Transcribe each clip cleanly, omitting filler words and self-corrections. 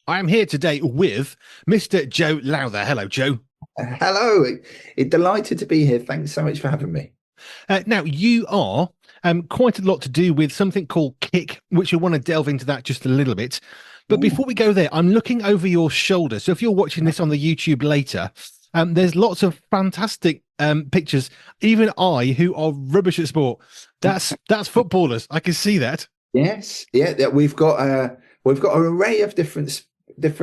I'm here today with Mr. Joe Lowther. Hello, Joe. Hello, delighted to be here. Thanks so much for having me. Now, you are quite a lot to do with something called Kick, which I want to delve into that just a little bit. But Ooh. before we go there, I'm looking over your shoulder. So if you're watching this on the YouTube later, there's lots of fantastic pictures. Even I, who are rubbish at sport, that's footballers. I can see that. Yes, yeah, we've got an array of different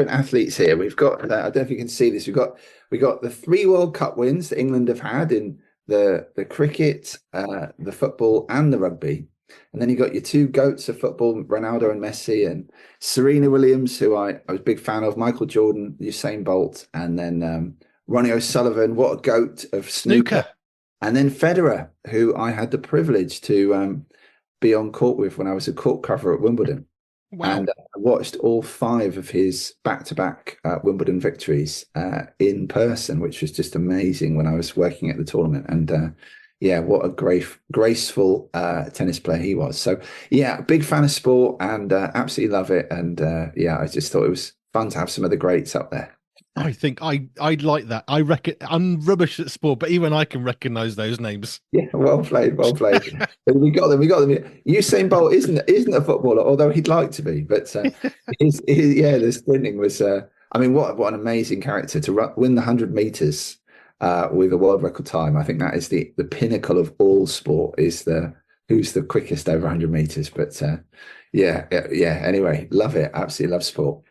athletes here. We've got I don't know if you can see this. We got the three World Cup wins that England have had in the cricket, the football, and the rugby. And then you got your two goats of football, Ronaldo and Messi, and Serena Williams, who I was a big fan of, Michael Jordan, Usain Bolt, and then Ronnie O'Sullivan, what a goat of snooker. Snooker. And then Federer, who I had the privilege to be on court with when I was a court cover at Wimbledon. And Wow. I watched all five of his back-to-back Wimbledon victories in person, which was just amazing when I was working at the tournament. And yeah, what a graceful tennis player he was. So yeah, big fan of sport and absolutely love it. And yeah, I just thought it was fun to have some of the greats up there. I think I'd like that. I reckon I'm rubbish at sport, but even I can recognise those names. Yeah, well played, well played. We got them, we got them. Usain Bolt isn't a footballer, although he'd like to be. But yeah, the sprinting was. I mean, what an amazing character to win the 100 meters with a world record time. I think that is the pinnacle of all sport. Is the who's the quickest over 100 meters. But yeah. Anyway, love it. Absolutely love sport.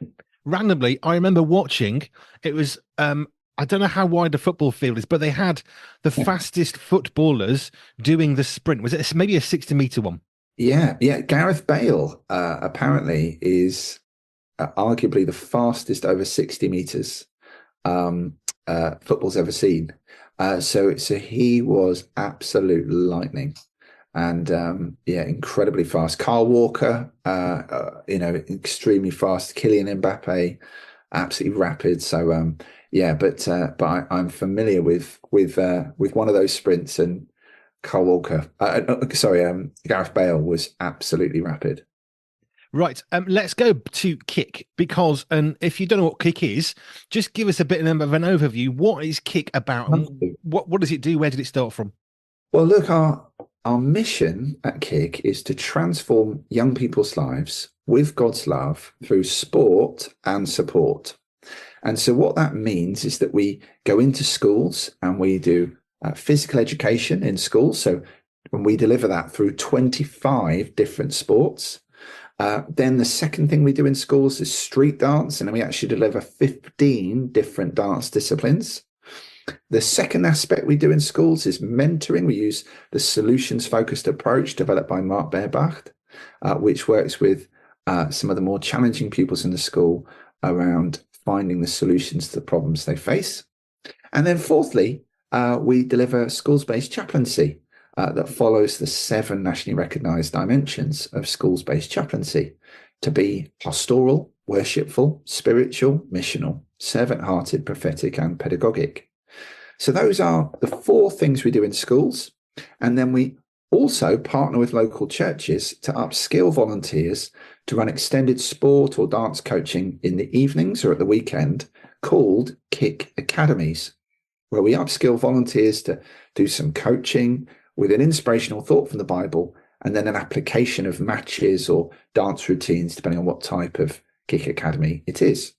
Randomly, I remember watching. It was I don't know how wide the football field is, but they had the fastest footballers doing the sprint. Was it maybe a 60-meter one? Yeah. Gareth Bale apparently is arguably the fastest over 60 meters football's ever seen. So he was absolute lightning and yeah, incredibly fast. Carl Walker, extremely fast. Kylian Mbappe, absolutely rapid. So yeah, but I'm familiar with one of those sprints and Carl Walker. Sorry, Gareth Bale was absolutely rapid. Right. Let's go to Kick because, and if you don't know what Kick is, just give us a bit of an overview. What is Kick about, and what does it do? Where did it start from? Well, look, our mission at Kick is to transform young people's lives with God's love through sport and support. And so, what that means is that we go into schools and we do physical education in schools. So, when we deliver that through 25 different sports. Then the second thing we do in schools is street dance, and we actually deliver 15 different dance disciplines. The second aspect we do in schools is mentoring. We use the solutions focused approach developed by Mark Beerbacht, which works with some of the more challenging pupils in the school around finding the solutions to the problems they face. And then fourthly, we deliver schools-based chaplaincy that follows the 7 nationally recognised dimensions of schools-based chaplaincy to be pastoral, worshipful, spiritual, missional, servant-hearted, prophetic, and pedagogic. So those are the 4 things we do in schools. And then we also partner with local churches to upskill volunteers to run extended sport or dance coaching in the evenings or at the weekend called Kick Academies, where we upskill volunteers to do some coaching with an inspirational thought from the Bible and then an application of matches or dance routines, depending on what type of Kick Academy it is.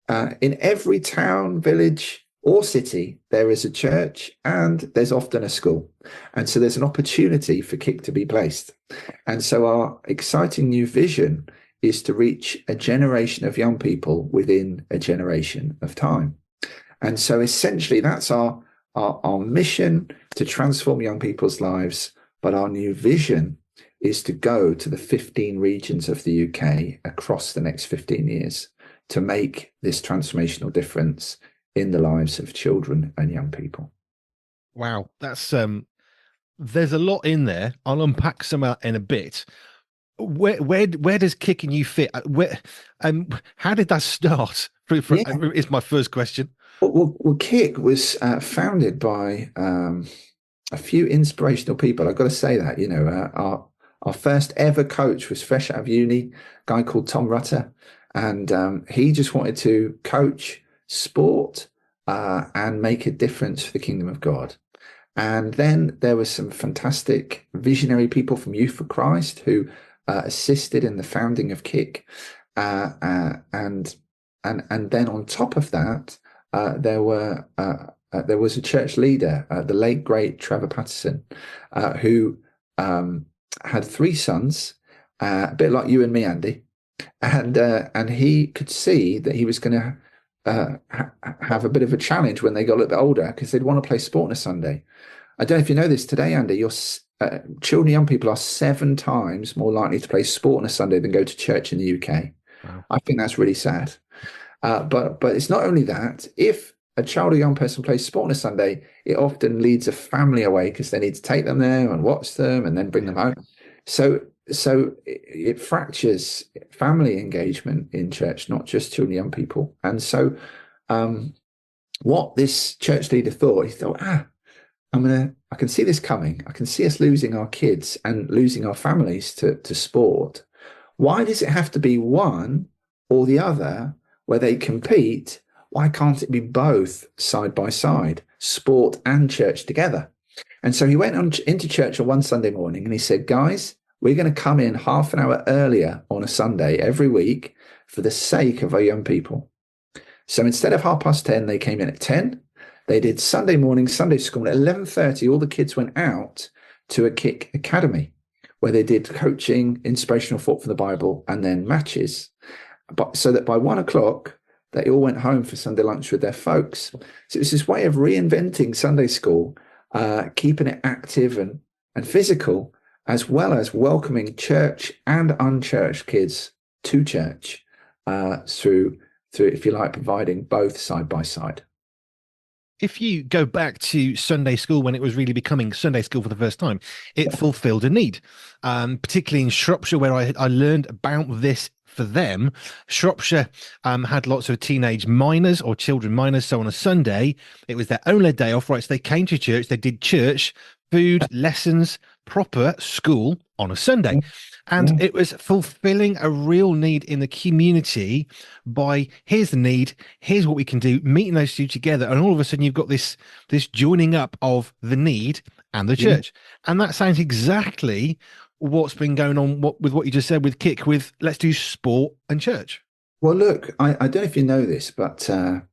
In every town, village, or city, there is a church and there's often a school. And so there's an opportunity for Kick to be placed. And so our exciting new vision is to reach a generation of young people within a generation of time. And so essentially that's our mission to transform young people's lives. But our new vision is to go to the 15 regions of the UK across the next 15 years to make this transformational difference in the lives of children and young people. Wow, that's there's a lot in there. I'll unpack some out in a bit. Where does kicking you fit? How did that start? Yeah, Is my first question. well Kick was founded by a few inspirational people. I've got to say that, our first ever coach was fresh out of uni, a guy called Tom Rutter. and he just wanted to coach sport and make a difference for the kingdom of God. And then there were some fantastic visionary people from Youth for Christ who assisted in the founding of Kick, and then on top of that, there was a church leader, the late great Trevor Patterson, who had three sons, a bit like you and me, Andy, and he could see that he was going to have a bit of a challenge when they got a little bit older because they'd want to play sport on a Sunday. I don't know if you know this today, Andy. Your children, young people, are 7 times more likely to play sport on a Sunday than go to church in the UK. Wow. I think that's really sad. But it's not only that. If a child or young person plays sport on a Sunday, it often leads a family away because they need to take them there and watch them and then bring them home. So it fractures family engagement in church, not just children, young people. And so what this church leader thought, he thought, I can see this coming. I can see us losing our kids and losing our families to sport. Why does it have to be one or the other where they compete? Why can't it be both side by side, sport and church together? And so he went into church on one Sunday morning and he said, guys, we're going to come in half an hour earlier on a Sunday every week for the sake of our young people. So instead of 10:30, they came in at 10. They did Sunday morning, Sunday school. At 11:30, all the kids went out to a Kick Academy where they did coaching, inspirational thought from the Bible, and then matches. But so that by 1:00, they all went home for Sunday lunch with their folks. So it was this way of reinventing Sunday school, keeping it active and physical, as well as welcoming church and unchurched kids to church through, if you like, providing both side by side. If you go back to Sunday school when it was really becoming Sunday school for the first time, it fulfilled a need, particularly in Shropshire, where I learned about this for them. Shropshire had lots of teenage minors or children minors. So on a Sunday, it was their only day off, right? So they came to church, they did church, food, lessons, proper school on a Sunday. And it was fulfilling a real need in the community by here's the need, here's what we can do, meeting those two together. And all of a sudden you've got this joining up of the need and the church. And that sounds exactly what's been going on with what you just said with Kick, with let's do sport and church. Well, look, I don't know if you know this, but a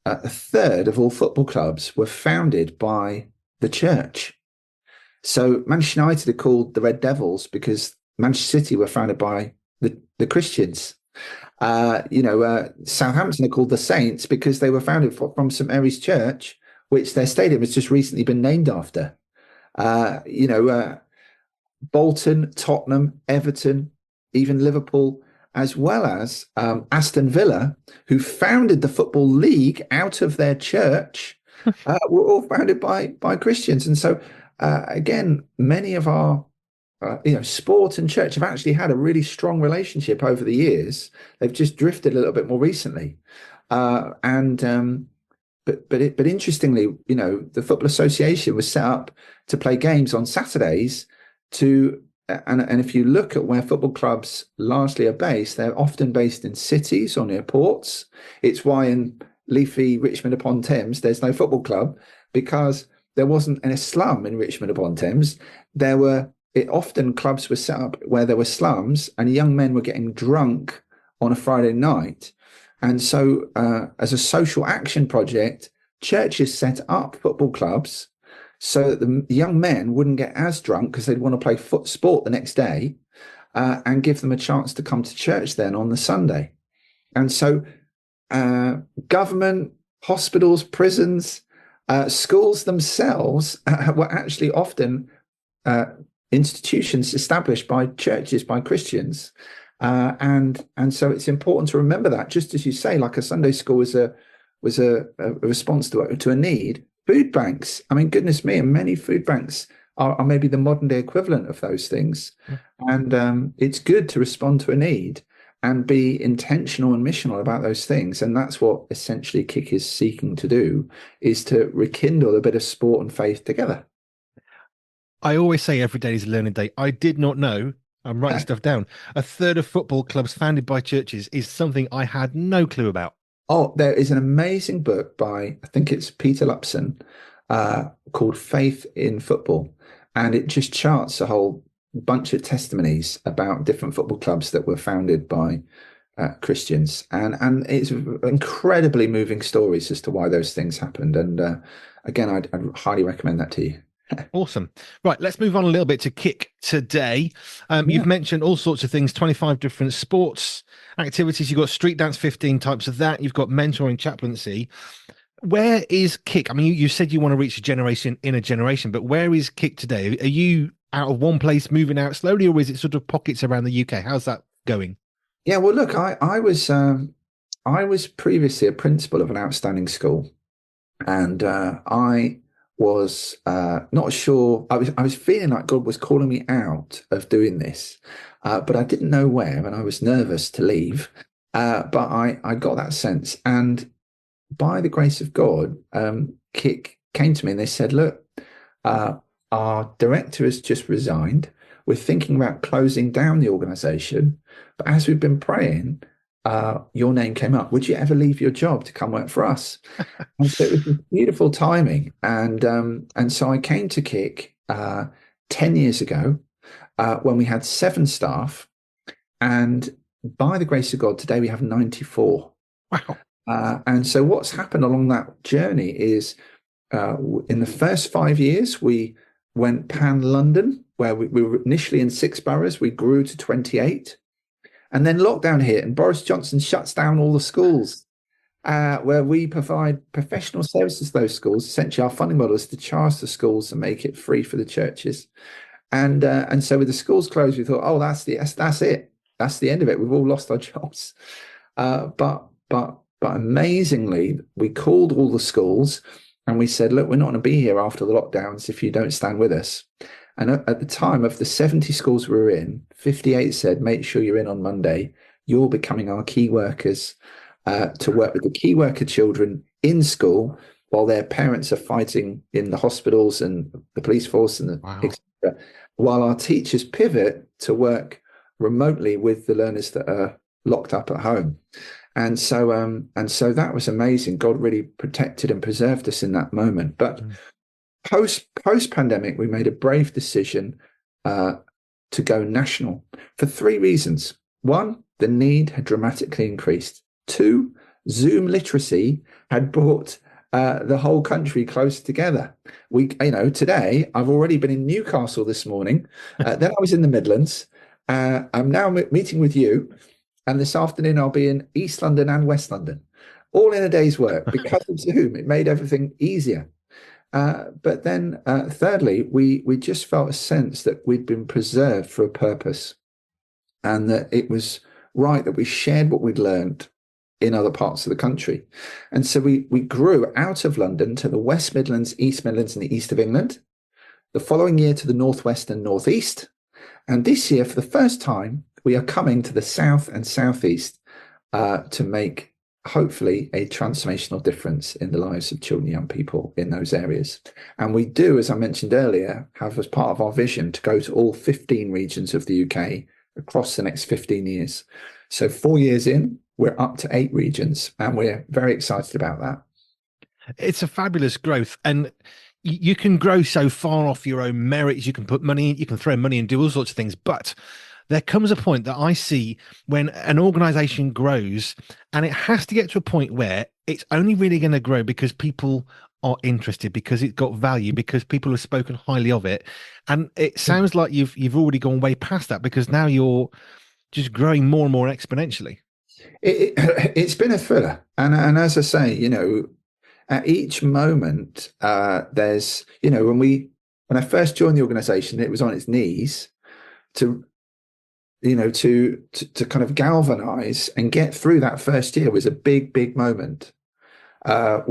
third of all football clubs were founded by the church. So Manchester United are called the Red Devils because Manchester City were founded by the Christians. Southampton are called the Saints because they were founded from St Mary's Church, which their stadium has just recently been named after. Bolton, Tottenham, Everton, even Liverpool, as well as Aston Villa, who founded the Football League out of their church, were all founded by Christians. And so, again, many of our sport and church have actually had a really strong relationship over the years. They've just drifted a little bit more recently. But interestingly, the Football Association was set up to play games on Saturdays and if you look at where football clubs largely are based, they're often based in cities or near ports. It's why in leafy Richmond upon Thames, there's no football club, because there wasn't a slum in Richmond upon Thames. Often clubs were set up where there were slums and young men were getting drunk on a Friday night. And so as a social action project, churches set up football clubs so that the young men wouldn't get as drunk because they'd want to play sport the next day, and give them a chance to come to church then on the Sunday. And so government, hospitals, prisons, schools themselves were actually often institutions established by churches, by Christians. And so it's important to remember that, just as you say, like a Sunday school was a response to a need. Food banks, I mean, goodness me, and many food banks are maybe the modern day equivalent of those things. And it's good to respond to a need and be intentional and missional about those things. And that's what essentially Kick is seeking to do, is to rekindle a bit of sport and faith together. I always say every day is a learning day. I did not know I'm writing stuff down. A third of football clubs founded by churches is something I had no clue about. Oh, there is an amazing book by, I think it's Peter Lupson, called Faith in Football. And it just charts a whole bunch of testimonies about different football clubs that were founded by Christians. And it's incredibly moving stories as to why those things happened. And again, I'd highly recommend that to you. Awesome. Right, let's move on a little bit to kick today. Yeah. You've mentioned all sorts of things, 25 different sports activities. You've got street dance, 15 types of that. You've got mentoring, chaplaincy. Where is kick? I mean, you said you want to reach a generation in a generation, but where is kick today? Are you out of one place, moving out slowly, or is it sort of pockets around the UK? How's that going? Yeah, well, look, I was previously a principal of an outstanding school, and I was not sure. I was feeling like God was calling me out of doing this, but I didn't know where, and I was nervous to leave. But I got that sense, and by the grace of God, Kick came to me and they said, "Look, uh, our director has just resigned. We're thinking about closing down the organisation, but as we've been praying." Your name came up. Would you ever leave your job to come work for us? And so it was this beautiful timing, and so I came to Kick 10 years ago when we had 7 staff, and by the grace of God, today we have 94. Wow. And so what's happened along that journey is in the first 5 years we went pan London, where we were initially in 6 boroughs. We grew to 28, and then lockdown hit, and Boris Johnson shuts down all the schools. Where we provide professional services to those schools. Essentially, our funding model is to charge the schools and make it free for the churches. And so with the schools closed, we thought, oh, that's it. That's the end of it. We've all lost our jobs. But amazingly, we called all the schools and we said, look, we're not going to be here after the lockdowns if you don't stand with us. And at the time, of the 70 schools we were in, 58 said, make sure you're in on Monday. You're becoming our key workers. To work with the key worker children in school while their parents are fighting in the hospitals and the police force and Wow. etc. While our teachers pivot to work remotely with the learners that are locked up at home. And so that was amazing. God really protected and preserved us in that moment. But post pandemic, we made a brave decision to go national for 3 reasons. 1, the need had dramatically increased. 2, Zoom literacy had brought the whole country closer together. Today I've already been in Newcastle this morning. Then I was in the Midlands. I'm now meeting with you, and this afternoon I'll be in East London and West London, all in a day's work because of Zoom. It made everything easier. But then, thirdly, we just felt a sense that we'd been preserved for a purpose, and that it was right that we shared what we'd learned in other parts of the country. And so we grew out of London to the West Midlands, East Midlands, and the east of England. The following year to the northwest and northeast. And this year, for the first time, we are coming to the south and southeast to make, hopefully, a transformational difference in the lives of children and young people in those areas. And we do, as I mentioned earlier, have as part of our vision to go to all 15 regions of the UK across the next 15 years. So 4 years in, we're up to 8 regions, and we're very excited about that. It's a fabulous growth, and you can grow so far off your own merits. You can put money in, you can throw money and do all sorts of things, but there comes a point that I see when an organization grows, and it has to get to a point where it's only really going to grow because people are interested, because it's got value, because people have spoken highly of it. And it sounds like you've already gone way past that, because now you're just growing more and more exponentially. It's been a thriller, and as I say, at each moment, there's when I first joined the organization, it was on its knees to kind of galvanize and get through that first year was a big moment. I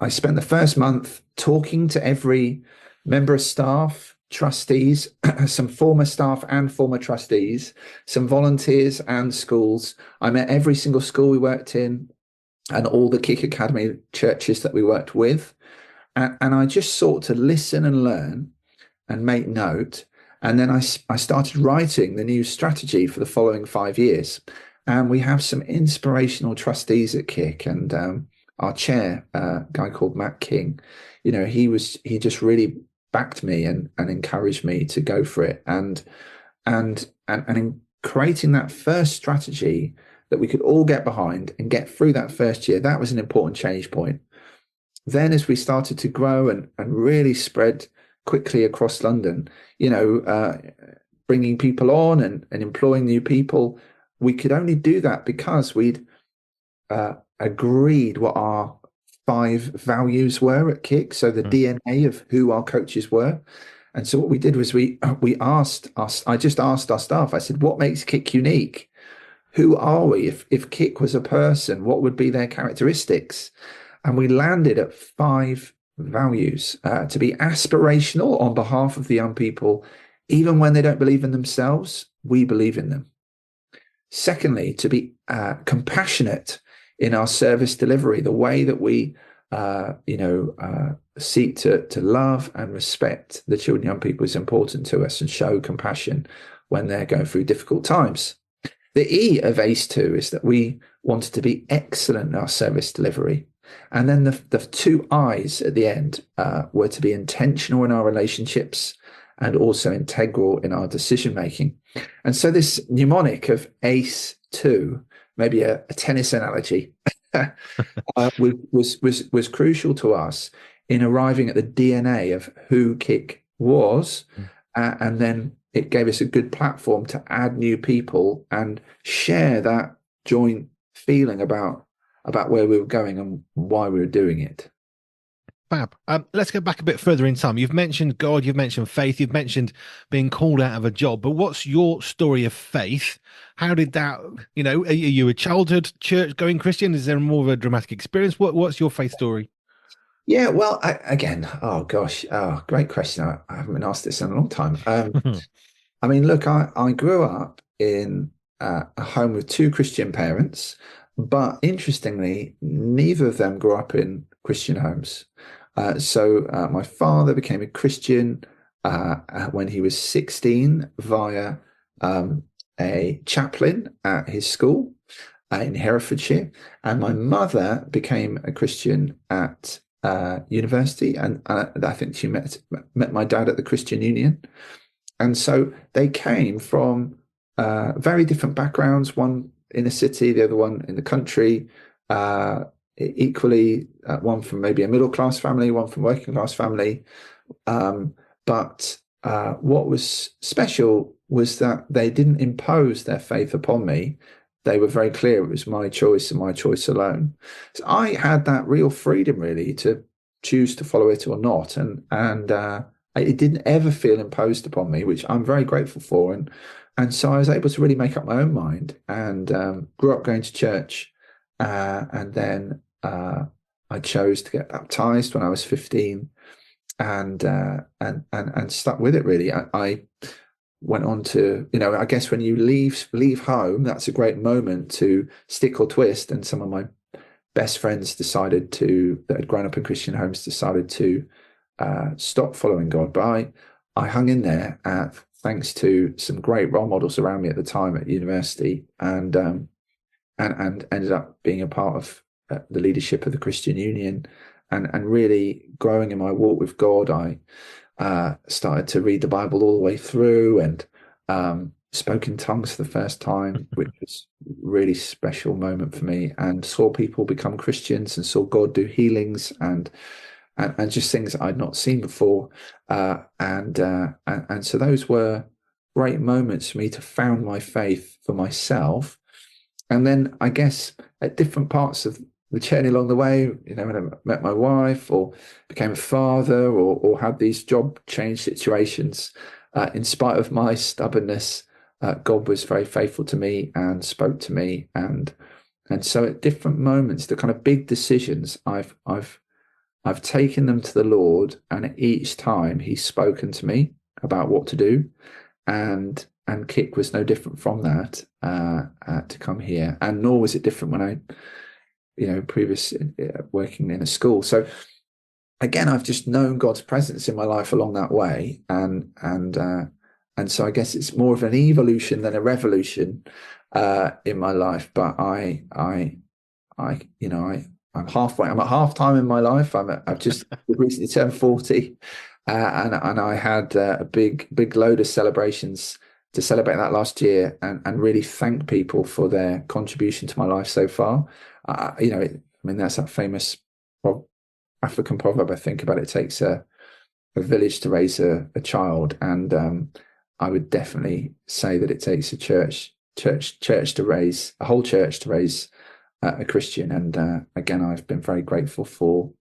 spent the first month talking to every member of staff, trustees, some former staff and former trustees, some volunteers and schools. I met every single school we worked in and all the Kick Academy churches that we worked with. And I just sought to listen and learn and make note. And then I started writing the new strategy for the following 5 years. And we have some inspirational trustees at Kick, and our chair, a guy called Matt King, he just really backed me and encouraged me to go for it. And in creating that first strategy that we could all get behind and get through that first year, that was an important change point. Then, as we started to grow and really spread quickly across London, bringing people on and employing new people, we could only do that because we'd agreed what our 5 values were at Kick, so the DNA of who our coaches were. And so what we did was I just asked our staff, I said, what makes Kick unique? Who are we? If Kick was a person, what would be their characteristics? And we landed at 5 values, to be aspirational on behalf of the young people, even when they don't believe in themselves, we believe in them. Secondly, to be compassionate in our service delivery, the way that we seek to love and respect the children and young people is important to us, and show compassion when they're going through difficult times. The E of ACE2 is that we wanted to be excellent in our service delivery. And then the 2 I's at the end were to be intentional in our relationships and also integral in our decision making. And so this mnemonic of ACE2, maybe a tennis analogy, was crucial to us in arriving at the DNA of who Kick was, and then it gave us a good platform to add new people and share that joint feeling about where we were going and why we were doing it. Fab. Let's go back a bit further in time. You've mentioned God, you've mentioned faith, you've mentioned being called out of a job, but what's your story of faith? How did that, are you a childhood church-going Christian? Is there more of a dramatic experience? What's your faith story? Yeah, well, great question. I haven't been asked this in a long time. I mean, look, I grew up in a home with 2 Christian parents, but interestingly, neither of them grew up in Christian homes. So my father became a Christian when he was 16 via a chaplain at his school in Herefordshire, and my mother became a Christian at university, and I think she met my dad at the Christian Union. And so they came from very different backgrounds, one in the city, the other one in the country, equally, one from maybe a middle-class family, one from working-class family. But what was special was that they didn't impose their faith upon me. They were very clear it was my choice and my choice alone. So I had that real freedom, really, to choose to follow it or not. And it didn't ever feel imposed upon me, which I'm very grateful for. And so I was able to really make up my own mind, and grew up going to church. And then I chose to get baptized when I was 15, and stuck with it, really. I went on to, I guess when you leave home, that's a great moment to stick or twist. And some of my best friends that had grown up in Christian homes decided to stop following God. But I hung in there thanks to some great role models around me at the time at university, and ended up being a part of the leadership of the Christian Union, and really growing in my walk with God. I started to read the Bible all the way through, and spoke in tongues for the first time, which was a really special moment for me, and saw people become Christians and saw God do healings and just things that I'd not seen before. And so those were great moments for me to found my faith for myself. And then I guess at different parts of the journey along the way, when I met my wife or became a father or had these job change situations, in spite of my stubbornness, God was very faithful to me and spoke to me. And so at different moments, the kind of big decisions, I've taken them to the Lord, and each time He's spoken to me about what to do. And Kick was no different from that, to come here. And nor was it different when I, previous working in a school. So again, I've just known God's presence in my life along that way, and and so I guess it's more of an evolution than a revolution in my life. But I'm halfway. I'm at half time in my life. I've just recently turned 40, and I had a big load of celebrations to celebrate that last year, and really thank people for their contribution to my life so far. I mean, that's that famous African proverb. I think about it takes a village to raise a child, and I would definitely say that it takes a church to raise a whole church to raise a Christian. And again, I've been very grateful for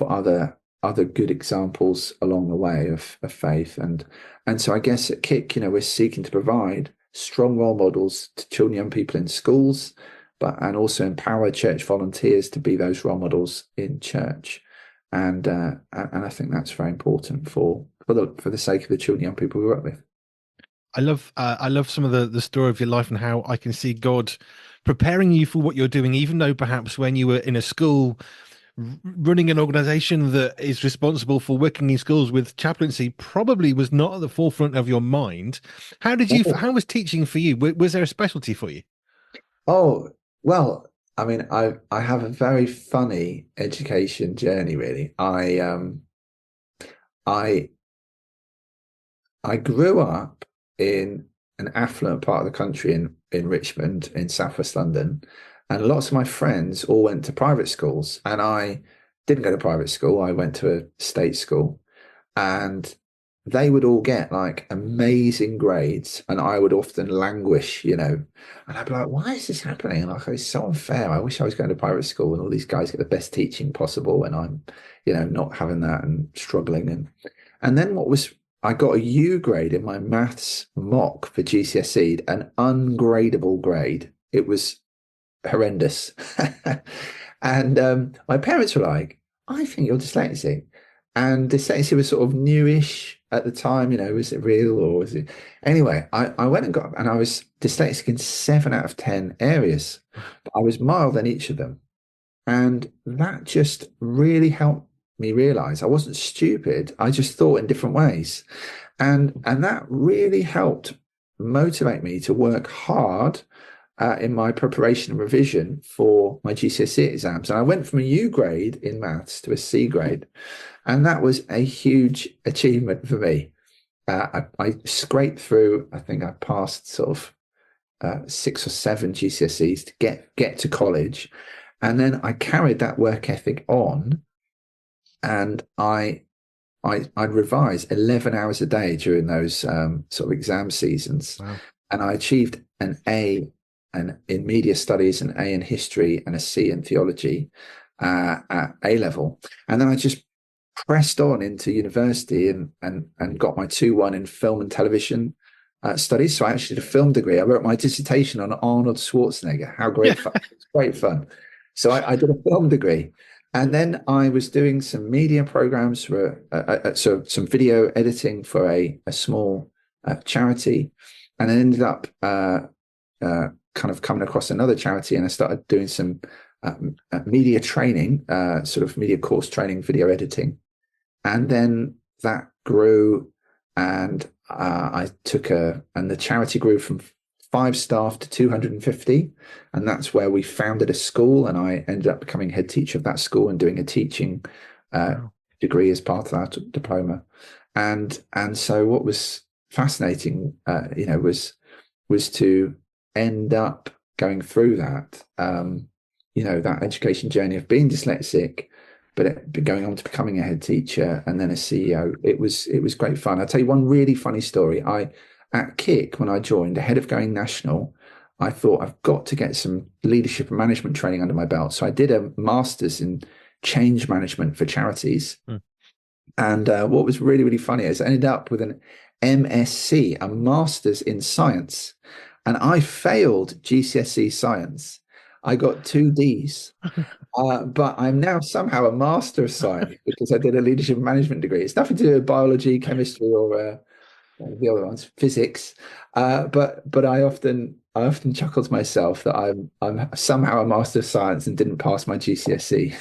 other good examples along the way of faith. And so I guess at Kick, we're seeking to provide strong role models to children, young people in schools, and also empower church volunteers to be those role models in church. And I think that's very important for the sake of the children, young people we work with. I love some of the story of your life and how I can see God preparing you for what you're doing, even though perhaps when you were in a school running an organization that is responsible for working in schools with chaplaincy probably was not at the forefront of your mind. How was teaching for you? Was there a specialty for you? Oh, well, I mean, I have a very funny education journey, really. I I grew up in an affluent part of the country in Richmond, in Southwest London, and lots of my friends all went to private schools, and I didn't go to private school. I went to a state school, and they would all get like amazing grades, and I would often languish, and I'd be like, why is this happening? And like, it's so unfair. I wish I was going to private school and all these guys get the best teaching possible, and I'm, not having that and struggling. And then I got a U grade in my maths mock for GCSE, an ungradable grade. It was horrendous. And my parents were like, I think you're dyslexic. And dyslexia was sort of newish at the time, was it real or was it? Anyway, I went and I was dyslexic in 7 out of 10 areas. But I was mild in each of them. And that just really helped me realize I wasn't stupid. I just thought in different ways. And that really helped motivate me to work hard in my preparation and revision for my GCSE exams. And I went from a U grade in maths to a C grade. And that was a huge achievement for me. I scraped through, I think I passed sort of 6 or 7 GCSEs to get to college. And then I carried that work ethic on, and I'd revise 11 hours a day during those sort of exam seasons. Wow. And I achieved an A in media studies, an A in history, and a C in theology at A level. And then I just pressed on into university and got my 2-1 in film and television studies. So I actually did a film degree. I wrote my dissertation on Arnold Schwarzenegger. How great fun. It's great fun. So I did a film degree. And then I was doing some media programs for so some video editing for a small charity, and I ended up kind of coming across another charity, and I started doing some media training, sort of media course training, video editing, and then that grew, and I took and the charity grew from 5 staff to 250, and that's where we founded a school, and I ended up becoming head teacher of that school and doing a teaching degree as part of that diploma. And so what was fascinating, was to end up going through that, that education journey of being dyslexic, but going on to becoming a head teacher and then a CEO. It was great fun. I'll tell you one really funny story. At Kick, when I joined, ahead of going national, I thought I've got to get some leadership and management training under my belt. So I did a master's in change management for charities. And what was really, really funny is I ended up with an MSc, a master's in science. And I failed GCSE science. I got 2 Ds. But I'm now somehow a master of science because I did a leadership and management degree. It's nothing to do with biology, chemistry, or the other ones, physics. But I often chuckle to myself that I'm somehow a master of science and didn't pass my GCSE.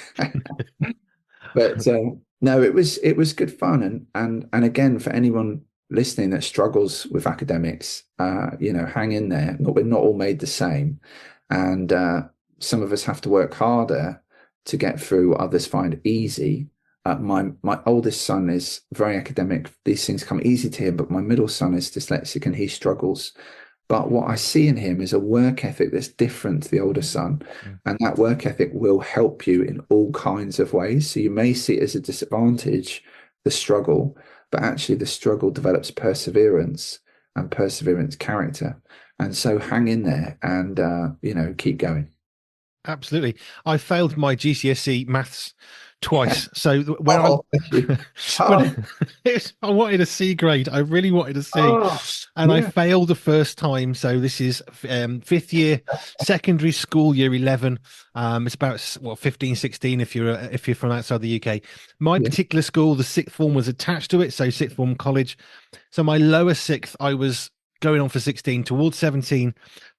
But no, it was good fun, and again, for anyone listening that struggles with academics, hang in there. We're not all made the same. And some of us have to work harder to get through what others find easy. My oldest son is very academic. These things come easy to him, but my middle son is dyslexic and he struggles. But what I see in him is a work ethic that's different to the older son. And that work ethic will help you in all kinds of ways. So you may see it as a disadvantage, the struggle, but actually the struggle develops perseverance and perseverance character. And so hang in there and, keep going. Absolutely. I failed my GCSE maths twice. So when Oh, when I wanted a C grade, I really wanted a C, and I yeah. failed the first time. So this is fifth year, secondary school, year 11. It's about 15, 16 if you're from outside the UK. My Yeah. particular school, the sixth form was attached to it, so sixth form college. So my lower sixth, I was going on for 16 towards 17,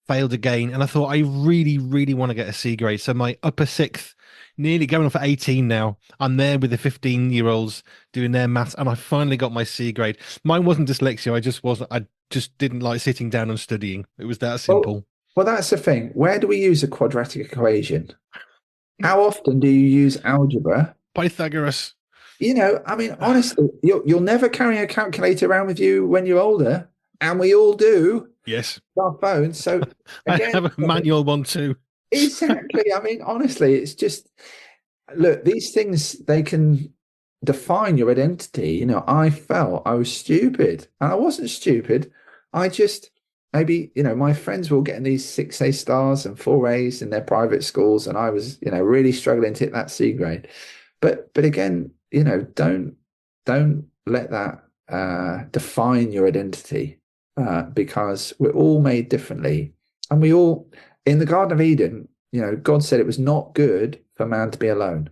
failed again, and I thought I really, really want to get a C grade. So my upper sixth, nearly going on for 18 now, I'm there with the 15-year-olds doing their maths, and I finally got my C grade. Mine wasn't dyslexia. I just didn't like sitting down and studying. It was that Well, simple. well, that's the thing. Where do we use a quadratic equation? How often do you use algebra? Pythagoras. I mean, honestly, you'll never carry a calculator around with you when you're older, and we all do Yes. with our phones. So I again, have a manual one too. exactly. I mean, honestly, it's just look, these things they can define your identity. I felt I was stupid, and I wasn't stupid. I just maybe, my friends were all getting these 6A stars and 4As in their private schools, and I was, really struggling to hit that C grade. But again, don't let that define your identity, because we're all made differently, and we all in the Garden of Eden, God said it was not good for man to be alone.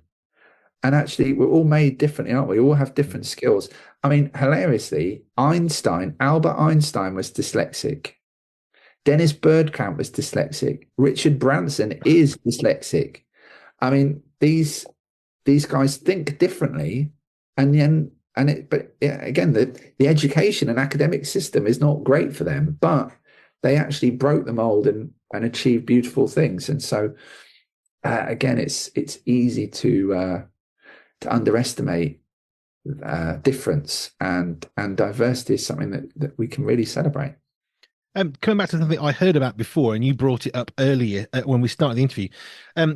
And actually, we're all made differently, aren't we? We all have different skills. I mean, hilariously, Albert Einstein was dyslexic. Dennis Bergkamp was dyslexic. Richard Branson is dyslexic. I mean, these guys think differently, and then but again, the education and academic system is not great for them, but they actually broke the mold and achieved beautiful things. And so, again, it's easy to underestimate difference, and diversity is something that we can really celebrate. Coming back to something I heard about before, and you brought it up earlier when we started the interview.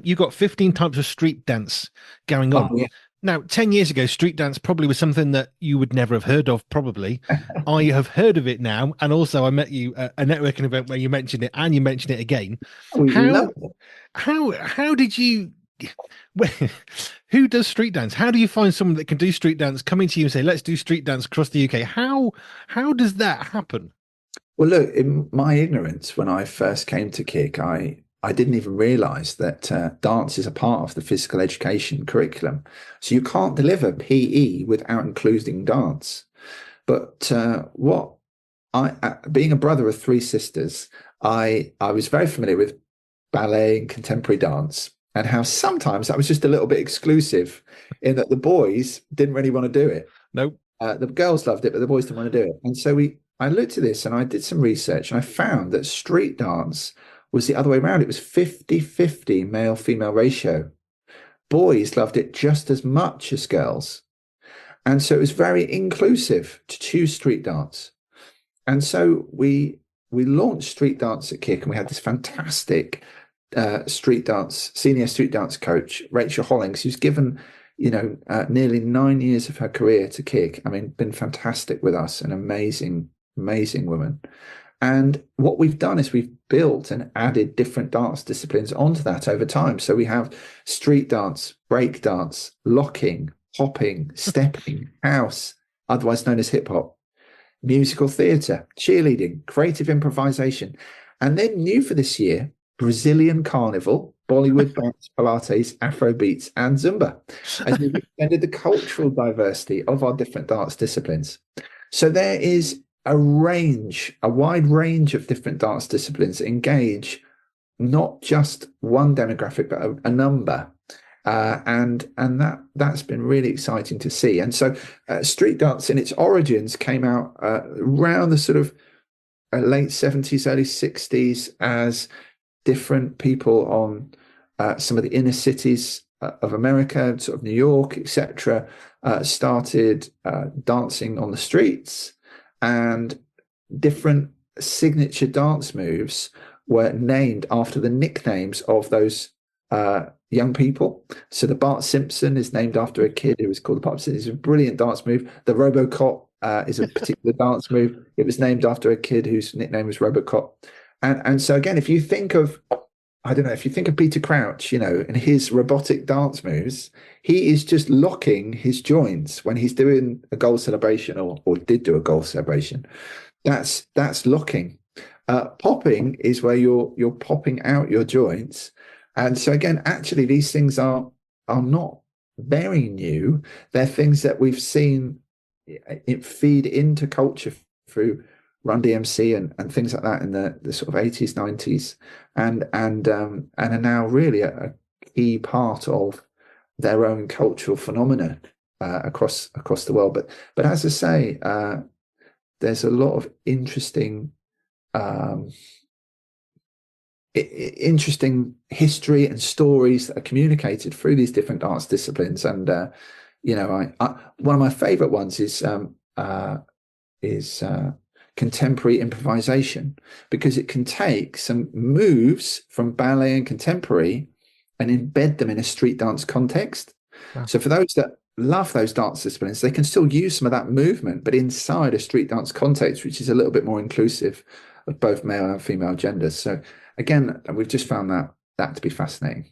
You got 15 types of street dance going on. Oh, yeah. Now, 10 years ago, street dance probably was something that you would never have heard of, probably. I have heard of it now. And also I met you at a networking event where you mentioned it, and you mentioned it again. We love it. How did you, who does street dance? How do you find someone that can do street dance coming to you and say, let's do street dance across the UK? How does that happen? Well, look, in my ignorance, when I first came to Kick, I didn't even realize that dance is a part of the physical education curriculum. So you can't deliver PE without including dance. But being a brother of three sisters, I was very familiar with ballet and contemporary dance, and how sometimes that was just a little bit exclusive, in that the boys didn't really want to do it. Nope. The girls loved it, but the boys didn't want to do it. And so I looked at this and I did some research, and I found that street dance was the other way around. It was 50-50 male-female ratio. Boys loved it just as much as girls. And so it was very inclusive to choose street dance. And so we launched street dance at Kick, and we had this fantastic senior street dance coach, Rachel Hollings, who's given nearly 9 years of her career to Kick. I mean, been fantastic with us, an amazing woman. And what we've done is we've built and added different dance disciplines onto that over time. So we have street dance, break dance, locking, hopping, stepping, house, otherwise known as hip hop, musical theatre, cheerleading, creative improvisation, and then new for this year, Brazilian carnival, Bollywood dance, Pilates, Afro beats, and Zumba, as we've extended the cultural diversity of our different dance disciplines. So there is a wide range of different dance disciplines engage not just one demographic, but a number. and that's been really exciting to see. And so, street dance in its origins came out around the sort of late 70s, early 60s, as different people on some of the inner cities of America, sort of New York, etc., started dancing on the streets, and different signature dance moves were named after the nicknames of those young people. So the Bart Simpson is named after a kid who was called the Bart Simpson. It's a brilliant dance move. The Robocop is a particular dance move. It was named after a kid whose nickname was Robocop. And so again, if you think of, I don't know, if you think of Peter Crouch, and his robotic dance moves, he is just locking his joints when he's doing a goal celebration, or did do a goal celebration. That's locking. Popping is where you're popping out your joints. And so again, actually, these things are not very new. They're things that we've seen it feed into culture through Run DMC and things like that in the sort of 80s, 90s, and are now really a key part of their own cultural phenomena across the world. But as I say, there's a lot of um, interesting history and stories that are communicated through these different arts disciplines. And one of my favorite ones is contemporary improvisation, because it can take some moves from ballet and contemporary and embed them in a street dance context. Wow. So for those that love those dance disciplines, they can still use some of that movement, but inside a street dance context, which is a little bit more inclusive of both male and female genders. So again, we've just found that to be fascinating.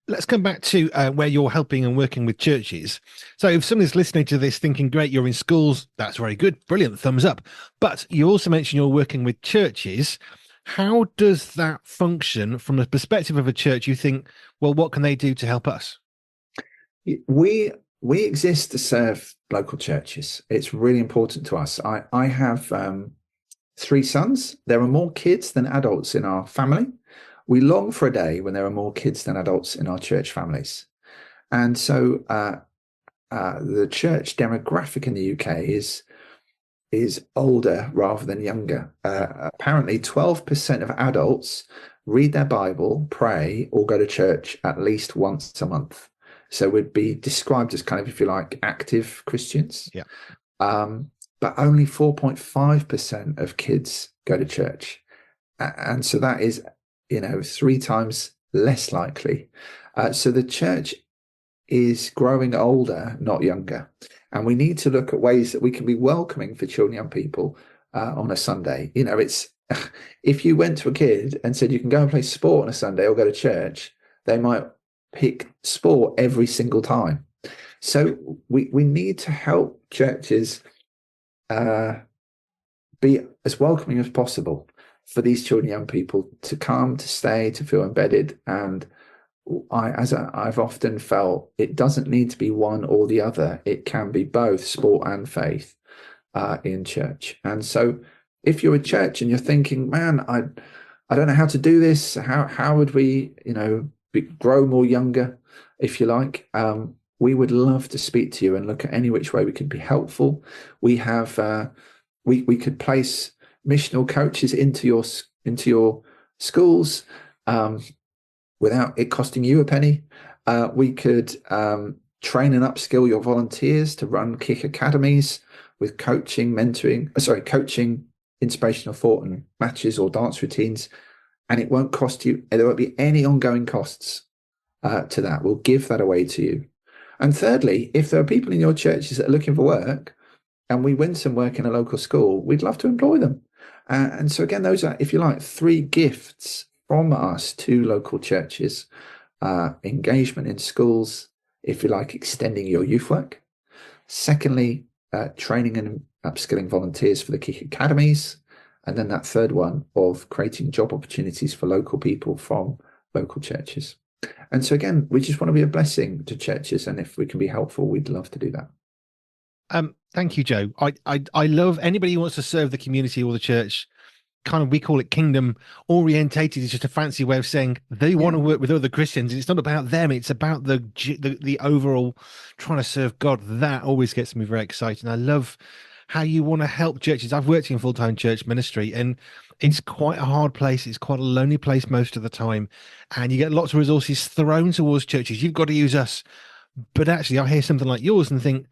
Let's come back to where you're helping and working with churches. So if somebody's listening to this thinking, great, you're in schools, that's very good, brilliant, thumbs up. But you also mentioned you're working with churches. How does that function from the perspective of a church? You think, well, what can they do to help us? We exist to serve local churches. It's really important to us. I have three sons. There are more kids than adults in our family. We long for a day when there are more kids than adults in our church families. And so the church demographic in the UK is older rather than younger. Apparently, 12% of adults read their Bible, pray, or go to church at least once a month. So would be described as kind of, if you like, active Christians. Yeah. But only 4.5% of kids go to church. And so that is, three times less likely. So the church is growing older, not younger. And we need to look at ways that we can be welcoming for children, young people on a Sunday. It's if you went to a kid and said you can go and play sport on a Sunday or go to church, they might pick sport every single time. So we need to help churches be as welcoming as possible for these children, young people to come, to stay, to feel embedded. And I've often felt, it doesn't need to be one or the other. It can be both sport and faith in church. And so if you're a church and you're thinking, man, I don't know how to do this. How would we, grow more younger, if you like? We would love to speak to you and look at any which way we could be helpful. We have we could place missional coaches into your schools without it costing you a penny. We could train and upskill your volunteers to run kick academies with coaching, coaching, inspirational thought and matches or dance routines. And it won't cost you, there won't be any ongoing costs to that. We'll give that away to you. And thirdly, if there are people in your churches that are looking for work and we win some work in a local school, we'd love to employ them. And so again, those are, if you like, three gifts from us to local churches. Engagement in schools, if you like, extending your youth work. Secondly, training and upskilling volunteers for the Kick Academies. And then that third one of creating job opportunities for local people from local churches. And so again, we just want to be a blessing to churches. And if we can be helpful, we'd love to do that. Thank you, Joe. I love anybody who wants to serve the community or the church. kind of, we call it kingdom orientated. It's just a fancy way of saying they want to work with other Christians. It's not about them. It's about the overall trying to serve God. That always gets me very excited. And I love how you want to help churches. I've worked in full-time church ministry, and it's quite a hard place. It's quite a lonely place most of the time. And you get lots of resources thrown towards churches. You've got to use us. But actually, I hear something like yours and think,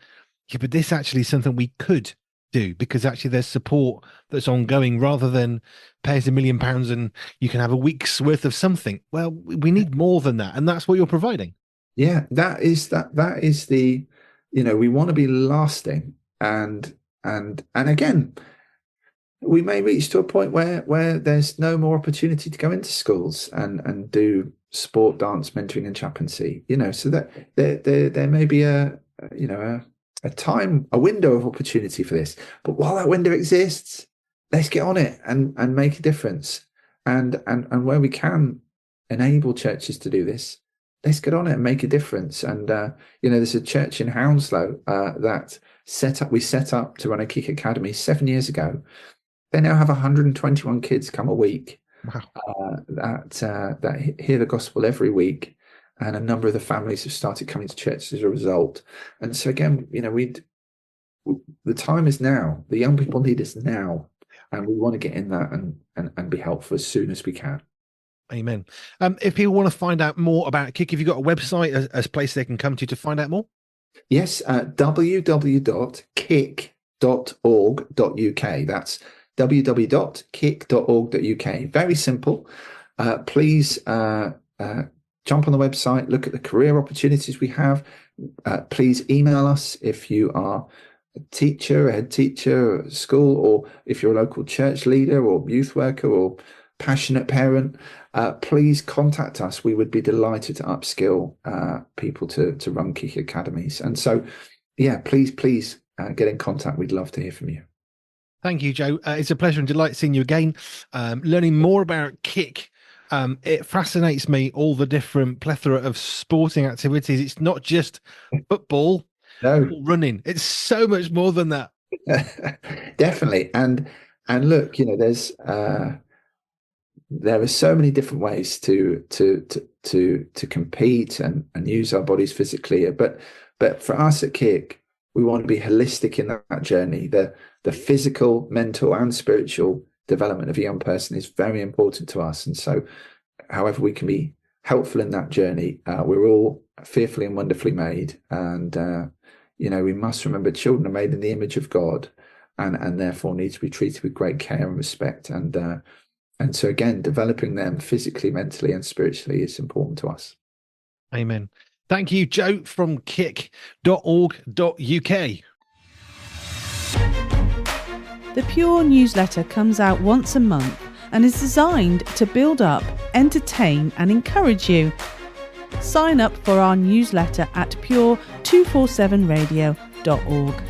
yeah, but this actually is something we could do, because actually there's support that's ongoing, rather than pay us £1 million and you can have a week's worth of something. Well, we need more than that, and that's what you're providing. Yeah, that is the, we want to be lasting, and again, we may reach to a point where there's no more opportunity to go into schools and do sport, dance, mentoring, and chaplaincy. So that there may be a time, a window of opportunity for this. But while that window exists, let's get on it and make a difference. And where we can enable churches to do this, let's get on it and make a difference. And there's a church in Hounslow that we set up to run a Kick Academy 7 years ago. They now have 121 kids come a week. Wow. That hear the gospel every week, and a number of the families have started coming to church as a result. And so again, the time is now. The young people need us now, and we want to get in that and be helpful as soon as we can. Amen. If people want to find out more about Kick, have you got a website, a place they can come to find out more? Yes, www.kick.org.uk. That's www.kick.org.uk. Very simple. Please jump on the website, look at the career opportunities we have. Please email us if you are a teacher, a head teacher at school, or if you're a local church leader or youth worker or passionate parent. Please contact us. We would be delighted to upskill people to run Kick Academies. And so, please get in contact. We'd love to hear from you. Thank you, Joe. It's a pleasure and delight seeing you again. Learning more about Kick. It fascinates me, all the different plethora of sporting activities. It's not just football, or running. It's so much more than that. Definitely. And look, there are so many different ways to compete and use our bodies physically. But for us at Kick, we want to be holistic in that journey. The physical, mental, and spiritual development of a young person is very important to us. And so, however we can be helpful in that journey, we're all fearfully and wonderfully made. And we must remember children are made in the image of God, and therefore need to be treated with great care and respect. And so again, developing them physically, mentally, and spiritually is important to us. Amen. Thank you, Joe, from kick.org.uk. The Pure newsletter comes out once a month and is designed to build up, entertain, and encourage you. Sign up for our newsletter at pure247radio.org.